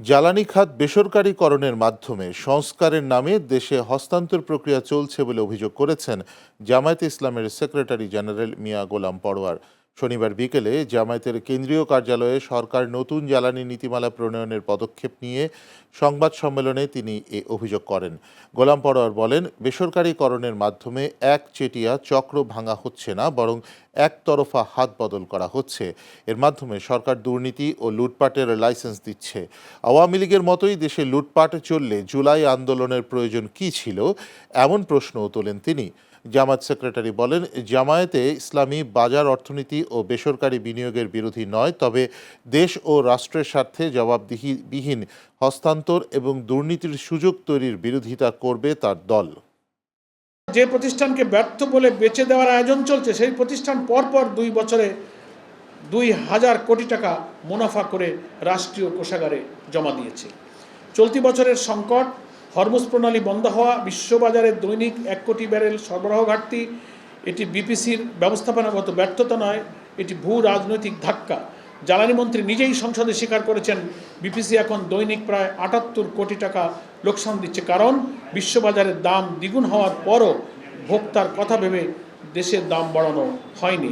জ্বালানি খাত বেসরকারীকরণের মাধ্যমে সংস্কারের নামে দেশে হস্তান্তর প্রক্রিয়া চলছে বলে অভিযোগ করেছেন জামায়াতে ইসলামের সেক্রেটারি জেনারেল মিয়া গোলাম পরোয়ার। শনিবার বিকেলে জামায়াতের কেন্দ্রীয় কার্যালয়ে সরকার নতুন জ্বালানি নীতিমালা প্রণয়নের পদক্ষেপ নিয়ে সংবাদ সম্মেলনে তিনি এ অভিযোগ করেন। গোলাম পরোয়ার বলেন, বেসরকারীকরণের মাধ্যমে একচেটিয়া চক্র ভাঙা হচ্ছে না, বরং একতরফা হাত বদল করা হচ্ছে। এর মাধ্যমে সরকার দুর্নীতি ও লুটপাটের লাইসেন্স দিচ্ছে। আওয়ামী লীগের মতোই দেশে লুটপাট চললে জুলাই আন্দোলনের প্রয়োজন কী ছিল, এমন প্রশ্নও তোলেন তিনি। জামায়াত সেক্রেটারি বলেন, জামায়াতে ইসলামী বাজার অর্থনীতি ও বেসরকারি বিনিয়োগের বিরোধী নয়, তবে দেশ ও রাষ্ট্রের স্বার্থে জবাবদিহিবিহীন হস্তান্তর এবং দুর্নীতির সুযোগ তৈরির বিরোধিতা করবে তার দল। যে প্রতিষ্ঠানকে ব্যর্থ বলে বেচে দেওয়ার আয়োজন চলছে, সেই প্রতিষ্ঠান পরপর 2 বছরে 2000 কোটি টাকা মুনাফা করে রাষ্ট্রীয় কোষাগারে জমা দিয়েছে। চলতি বছরের সংকট, হরমুজ প্রণালী বন্ধ হওয়া, বিশ্ববাজারে দৈনিক 1 কোটি ব্যারেল সরবরাহ ঘাটতি, এটি বিপিসির ব্যবস্থাপনাগত ব্যর্থতা নয়, এটি ভূ রাজনৈতিক ধাক্কা। জ্বালানি মন্ত্রী নিজেই সংসদে স্বীকার করেছেন, বিপিসি এখন দৈনিক প্রায় 78 কোটি টাকা লোকসান দিচ্ছে, কারণ বিশ্ববাজারের দাম দ্বিগুণ হওয়ার পরও ভোক্তার কথা ভেবে দেশের দাম বাড়ানো হয়নি।